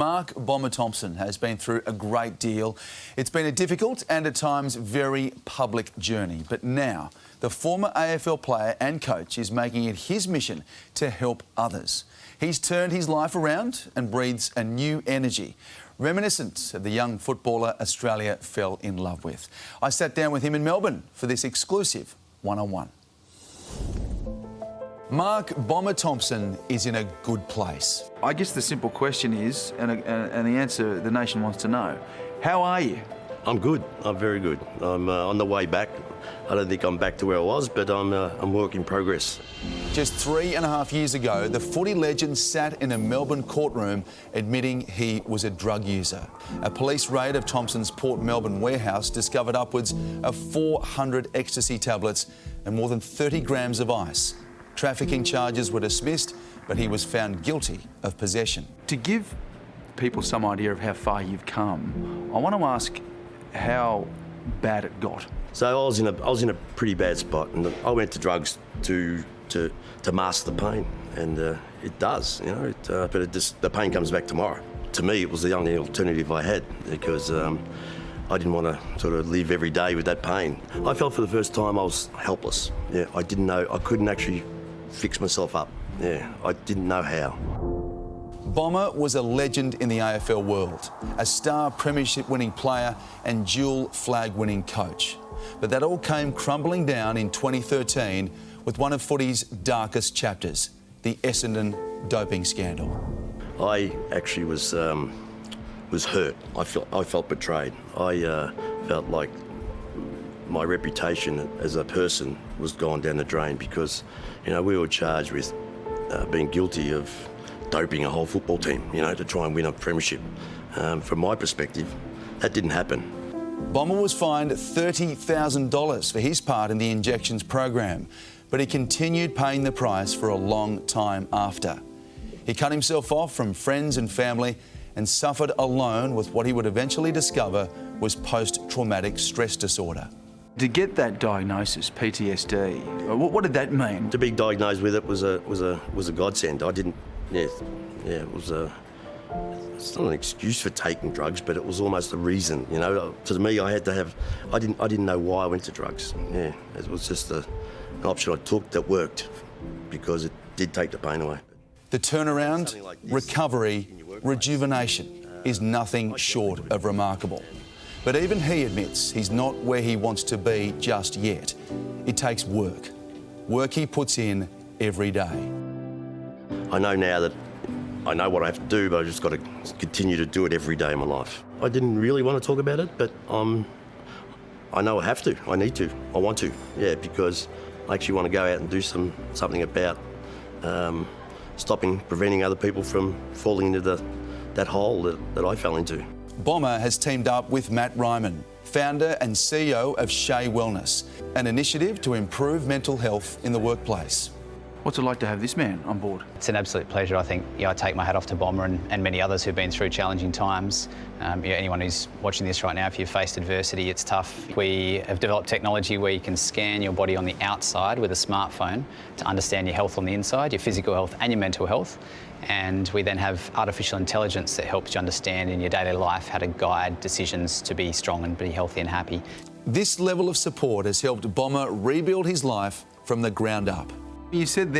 Mark "Bomber" Thompson has been through a great deal. It's been a difficult and at times very public journey. But now the former AFL player and coach is making it his mission to help others. He's turned his life around and breathes a new energy, reminiscent of the young footballer Australia fell in love with. I sat down with him in Melbourne for this exclusive one-on-one. Mark "Bomber" Thompson is in a good place. I guess the simple question is, and the answer the nation wants to know, how are you? I'm good. I'm very good. I'm on the way back. I don't think I'm back to where I was, but I'm work in progress. Just 3.5 years ago, the footy legend sat in a Melbourne courtroom admitting he was a drug user. A police raid of Thompson's Port Melbourne warehouse discovered upwards of 400 ecstasy tablets and more than 30 grams of ice. Trafficking charges were dismissed, but he was found guilty of possession. To give people some idea of how far you've come, I want to ask how bad it got. So I was in a pretty bad spot, and I went to drugs to mask the pain, and it does, you know. But the pain comes back tomorrow. To me, it was the only alternative I had, because I didn't want to sort of live every day with that pain. I felt for the first time I was helpless. Yeah, I didn't know, I couldn't actually fix myself up. Yeah, I didn't know how. Bomber was a legend in the AFL world, a star premiership-winning player and dual flag-winning coach. But that all came crumbling down in 2013 with one of footy's darkest chapters, the Essendon doping scandal. I actually was hurt. I felt betrayed. I felt like my reputation as a person was gone down the drain, because, you know, we were charged with being guilty of doping a whole football team, you know, to try and win a premiership. From my perspective, that didn't happen. Bomber was fined $30,000 for his part in the injections program, but he continued paying the price for a long time after. He cut himself off from friends and family and suffered alone with what he would eventually discover was post-traumatic stress disorder. To get that diagnosis, PTSD, what did that mean? To be diagnosed with it was a godsend. I didn't, it was it's not an excuse for taking drugs, but it was almost a reason, you know. To me, I didn't know why I went to drugs. Yeah, it was just an option I took that worked, because it did take the pain away. The turnaround, like this, recovery, rejuvenation is nothing short of remarkable. But even he admits he's not where he wants to be just yet. It takes work. Work he puts in every day. I know now that I know what I have to do, but I've just got to continue to do it every day of my life. I didn't really want to talk about it, but I know I have to. I need to. I want to. Yeah, because I actually want to go out and do something about preventing other people from falling into that hole that I fell into. Bomber has teamed up with Matt Ryman, founder and CEO of Shea Wellness, an initiative to improve mental health in the workplace. What's it like to have this man on board? It's an absolute pleasure. I think I take my hat off to Bomber and many others who've been through challenging times. Anyone who's watching this right now, if you've faced adversity, it's tough. We have developed technology where you can scan your body on the outside with a smartphone to understand your health on the inside, your physical health and your mental health. And we then have artificial intelligence that helps you understand in your daily life how to guide decisions to be strong and be healthy and happy. This level of support has helped Bomber rebuild his life from the ground up. You said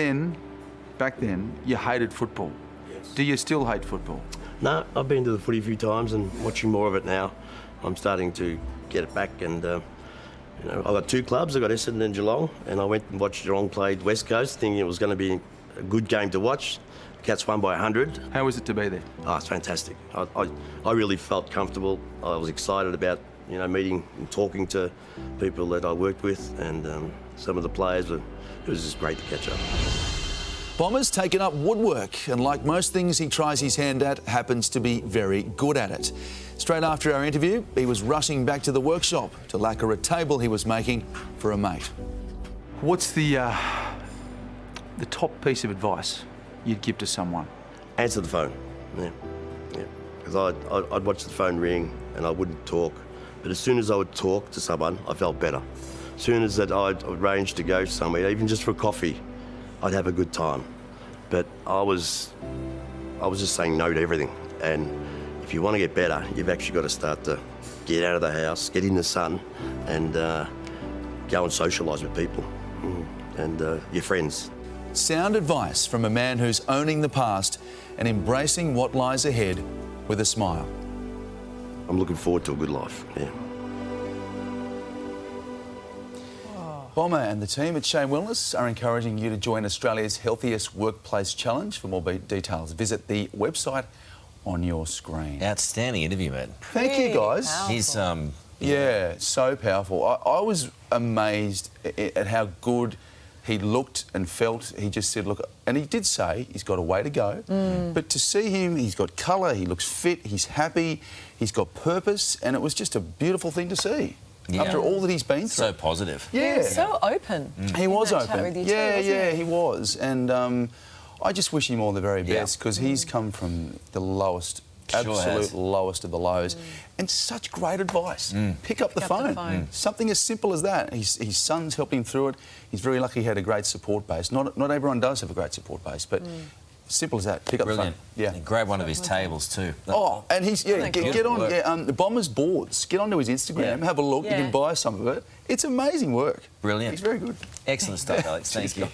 back then, you hated football. Yes. Do you still hate football? No, I've been to the footy a few times and watching more of it now. I'm starting to get it back, and I've got two clubs. I've got Essendon and Geelong, and I went and watched Geelong played West Coast, thinking it was going to be a good game to watch. Cats won by 100. How was it to be there? Oh, it's fantastic. I really felt comfortable. I was excited about, meeting and talking to people that I worked with, and some of the players. It was just great to catch up. Bomber's taken up woodwork, and like most things he tries his hand at, happens to be very good at it. Straight after our interview, he was rushing back to the workshop to lacquer a table he was making for a mate. What's the top piece of advice you'd give to someone? Answer the phone. Yeah. Because I'd watch the phone ring and I wouldn't talk, but as soon as I would talk to someone, I felt better. As soon as that I'd arranged to go somewhere, even just for a coffee, I'd have a good time. But I was just saying no to everything. And if you want to get better, you've actually got to start to get out of the house, get in the sun, and go and socialise with people and your friends. Sound advice from a man who's owning the past and embracing what lies ahead with a smile. I'm looking forward to a good life, yeah. Bomber and the team at Shea Wellness are encouraging you to join Australia's Healthiest Workplace Challenge. For more details, visit the website on your screen. Outstanding interview, mate. Thank you, guys. Powerful. He's Yeah, so powerful. I was amazed at how good he looked and felt. He just said, look, and he did say he's got a way to go, but to see him, he's got colour, he looks fit, he's happy, he's got purpose, and it was just a beautiful thing to see. Yeah. After all that he's been through. so positive. Yeah. So open. He was in that chat open. with you too, Yeah, wasn't yeah, he? he was. And I just wish him all the very Yeah. best because he's come from the lowest, Sure absolute has. lowest of the lows. And such great advice. Pick up the phone. Something as simple as that. His son's helped him through it. He's very lucky he had a great support base. Not everyone does have a great support base, but simple as that. Pick up Brilliant. the phone. Yeah. And grab one of his tables too. Oh, and he's Thank you. get on Work. the Bombers boards. Get onto his Instagram, Yeah. have a look. Yeah. You can buy some of it. It's amazing work. Brilliant. He's very good. Excellent stuff, Alex. Thank you.